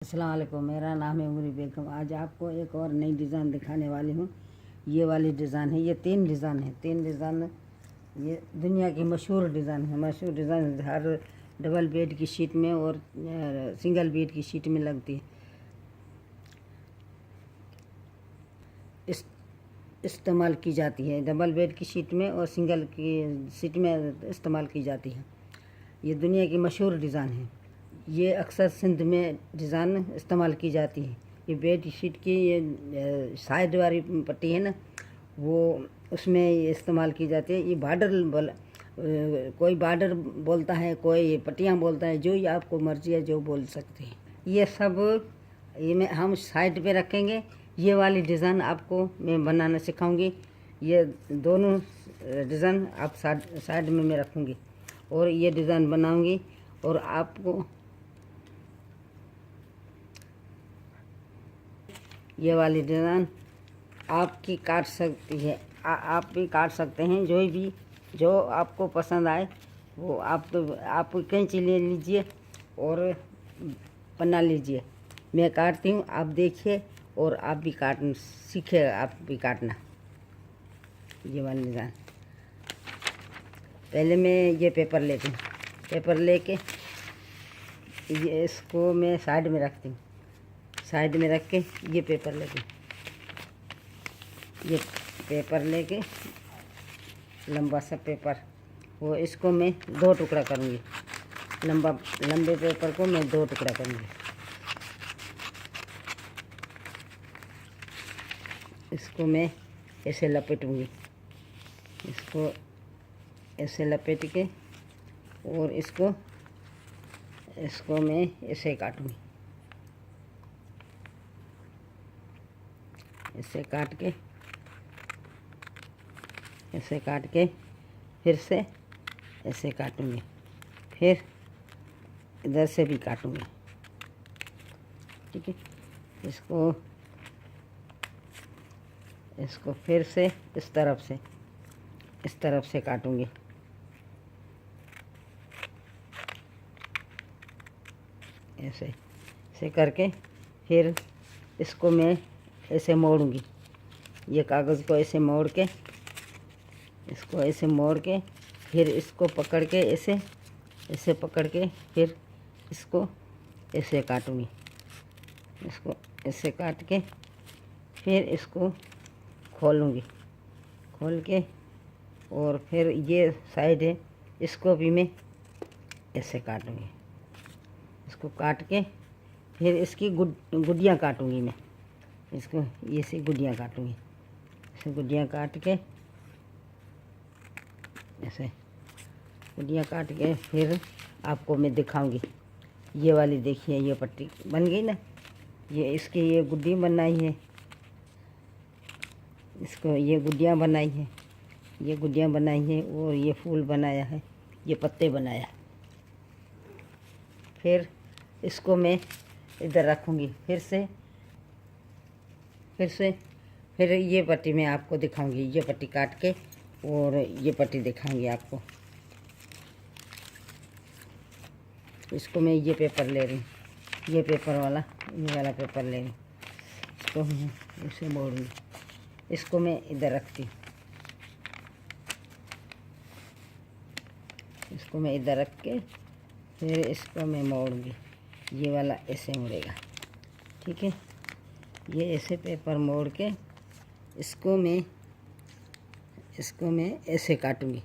अस्सलाम वालेकुम, मेरा नाम है उमरी बेगम। आज आपको एक और नई डिज़ाइन दिखाने वाली हूँ। ये वाली डिज़ाइन है, ये तीन डिज़ाइन ये दुनिया की मशहूर डिज़ाइन है। मशहूर डिज़ाइन हर डबल बेड की शीट में और सिंगल बेड की शीट में लगती है। इस्तेमाल की जाती है डबल बेड की शीट में और सिंगल की शीट में इस्तेमाल की जाती है। ये दुनिया की मशहूर डिज़ाइन है। ये अक्सर सिंध में डिज़ाइन इस्तेमाल की जाती है। ये बेड शीट की ये साइड वाली पट्टी है ना, वो उसमें ये इस्तेमाल की जाती है। ये कोई बार्डर बोलता है, कोई पट्टियाँ बोलता है, जो ये आपको मर्जी है जो बोल सकते हैं। ये सब ये हम साइड पे रखेंगे। ये वाली डिज़ाइन आपको मैं बनाना सिखाऊंगी। ये दोनों डिज़ाइन आप साइड में मैं रखूँगी और ये डिज़ाइन बनाऊंगी और आपको ये वाली डिज़ाइन आपकी काट सकती है। आप भी काट सकते हैं। जो आपको पसंद आए वो आप कैंची ले लीजिए और बना लीजिए। मैं काटती हूँ, आप देखिए और आप भी काटना सीखिए, आप भी काटना। ये वाली डिज़ाइन पहले मैं ये पेपर लेती हूँ। पेपर लेके ये इसको मैं साइड में रखती हूँ। साइड में रख के ये पेपर लेके लंबा सा पेपर, वो इसको मैं दो टुकड़ा करूँगी। लंबे पेपर को मैं दो टुकड़ा करूँगी। इसको मैं ऐसे लपेटूँगी। इसको ऐसे लपेट के और इसको मैं ऐसे काटूँगी। ऐसे काट के फिर से ऐसे काटूँगी, फिर इधर से भी काटूँगी। ठीक है, इसको फिर से इस तरफ से काटूँगी। ऐसे करके फिर इसको मैं ऐसे मोड़ूंगी। ये कागज़ को ऐसे मोड़ के फिर इसको पकड़ के ऐसे पकड़ के फिर इसको ऐसे काटूंगी। इसको ऐसे काट के फिर इसको खोलूंगी। खोल के और फिर ये साइड है, इसको भी मैं ऐसे काटूंगी। इसको काट के फिर इसकी गुड्डियाँ काटूंगी मैं। इसको ये से गुड्डियाँ काटूंगी। ऐसे गुड्डियाँ काट के ऐसे गुड्डियाँ काट के फिर आपको मैं दिखाऊंगी। ये वाली देखिए, ये पट्टी बन गई ना। ये इसकी ये गुड्डी बनाई है। इसको ये गुड्डियाँ बनाई है और ये फूल बनाया है, ये पत्ते बनाया। फिर इसको मैं इधर रखूँगी। फिर ये पट्टी मैं आपको दिखाऊंगी। ये पट्टी काट के और ये पट्टी दिखाऊंगी आपको। इसको मैं ये पेपर ले रही हूँ, ये वाला पेपर ले रही हूँ। इसको मैं इसे मोड़ूंगी। इसको मैं इधर रखती हूँ। इसको मैं इधर रख के फिर इसको मैं मोड़ूंगी। ये वाला ऐसे मुड़ेगा। ठीक है, ये ऐसे पेपर मोड़ के इसको मैं ऐसे काटूंगी।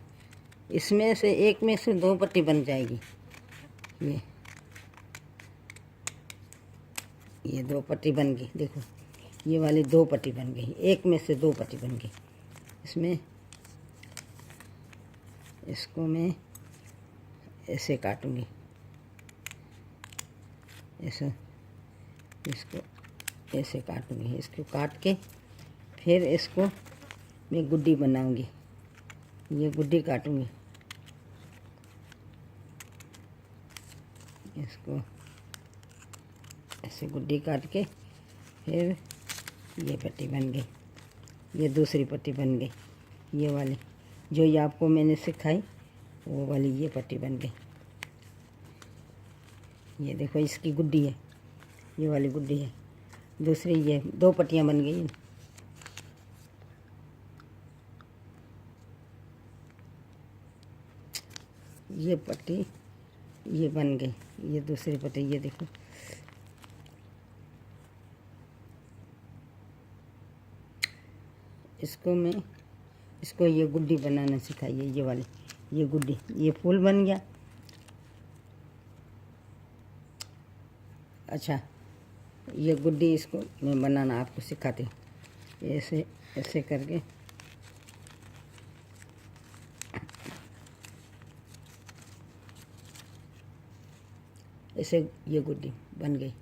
इसमें से एक में से दो पट्टी बन जाएगी। ये दो पट्टी बन गई। देखो, ये वाली दो पट्टी बन गई। एक में से दो पट्टी बन गई। इसमें इसको मैं ऐसे काटूंगी। इसको ऐसे काटूंगी। इसको काट के फिर इसको मैं गुड्डी बनाऊंगी। ये गुड्डी काटूंगी। इसको ऐसे गुड्डी काट के फिर ये पट्टी बन गई। ये दूसरी पट्टी बन गई। ये वाली जो ये आपको मैंने सिखाई वो वाली ये पट्टी बन गई। ये देखो, इसकी गुड्डी है। ये वाली गुड्डी है। दूसरी ये 2 पट्टियाँ बन गई। ये पट्टी ये बन गई। ये दूसरी पट्टी ये देखो। इसको ये गुड्डी बनाना सिखाइए। ये वाली ये गुड्डी, ये फूल बन गया। अच्छा, ये गुड्डी इसको मैं बनाना आपको सिखाती हूँ। ऐसे ऐसे करके ऐसे ये गुड्डी बन गई।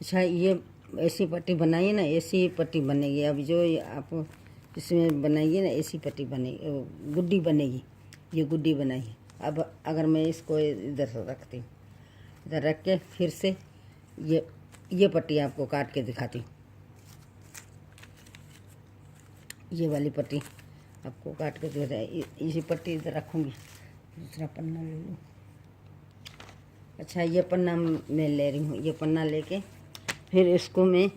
अच्छा, ये ऐसी पट्टी बनाइए ना, ऐसी पट्टी बनेगी। अब जो आप इसमें बनाइए ना, ऐसी पट्टी बनेगी, गुड्डी बनेगी। ये गुड्डी बनाइए। अब अगर मैं इसको इधर से रखती हूँ, इधर रख के फिर से ये पट्टी आपको काट के दिखाती हूँ। ये वाली पट्टी आपको काट के दिखाती। इसी पट्टी इधर रखूँगी। दूसरा पन्ना ले लूँ। अच्छा, ये पन्ना मैं ले रही हूँ। ये पन्ना लेके फिर इसको मैं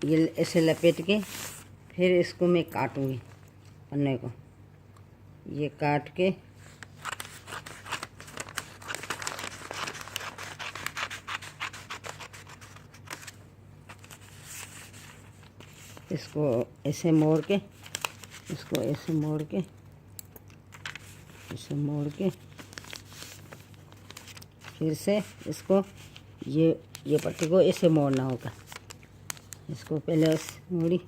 ये ऐसे लपेट के फिर इसको मैं काटूँगी पन्ने को। ये काट के इसको ऐसे मोड़ के, इसको ऐसे मोड़ के, ऐसे मोड़ के फिर से इसको ये पट्टी को ऐसे मोड़ना होगा। इसको पहले ऐसे मोड़ी,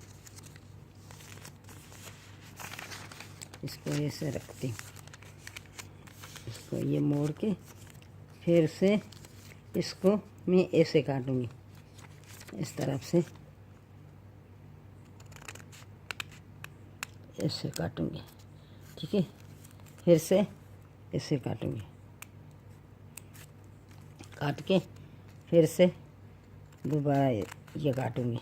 इसको ऐसे रखती हूँ। इसको ये मोड़ के फिर से इसको मैं ऐसे काटूँगी, इस तरफ से ऐसे काटूँगी। ठीक है, फिर से ऐसे काटूँगी, काट के फिर से दोबारा ये काटूँगी।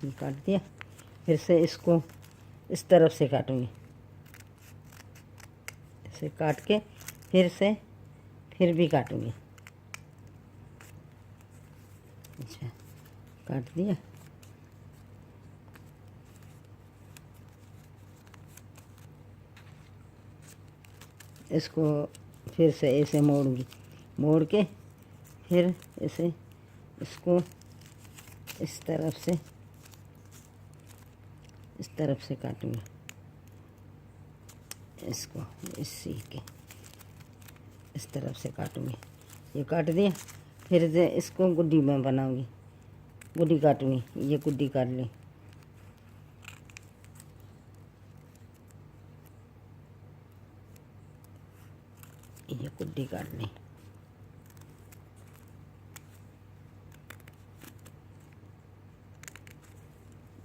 ये काट दिया, फिर से इसको इस तरफ से काटूँगी। ऐसे काट के फिर से फिर भी काटूँगी। अच्छा, काट दिया। इसको फिर से ऐसे मोड़ूंगी, मोड़ के फिर ऐसे इसको इस तरफ से काटूंगी। इसको इसी के इस तरफ से काटूंगी। ये काट दिया, फिर से इसको गुड्डी में बनाऊंगी। गुड्डी काटूंगी, ये गुड्डी काट ली। ये गुड्डी काट ली।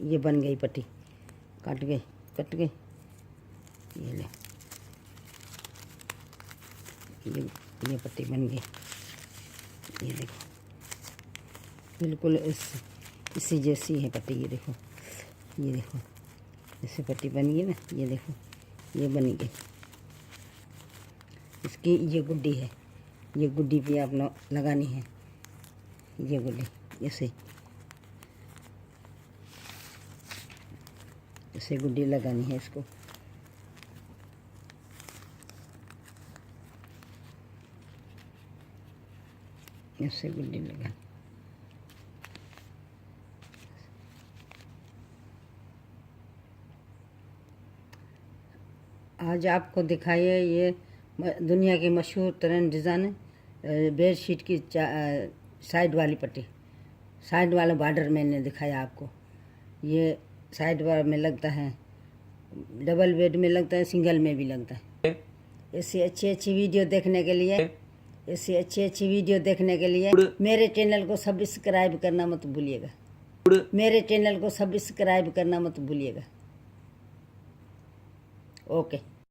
ये बन गई पट्टी, कट गई। ये ले, ये पट्टी बन गई। ये देखो, बिल्कुल इसी जैसी है पट्टी। ये देखो, ऐसे पट्टी बन गई ना। ये देखो, ये बन गई। इसकी ये गुड्डी है। ये गुड्डी भी आपने लगानी है। ये गुड्डी ऐसे गुड्डी लगानी है इसको। ऐसे गुड्डी लगा। आज आपको दिखाइए ये दुनिया की मशहूर तरीन डिज़ाइन बेडशीट की साइड वाली पट्टी। साइड वाला बॉर्डर मैंने दिखाया आपको। ये साइड वाला में लगता है, डबल बेड में लगता है, सिंगल में भी लगता है। ऐसी अच्छी वीडियो देखने के लिए मेरे चैनल को सब्सक्राइब करना मत भूलिएगा। ओके।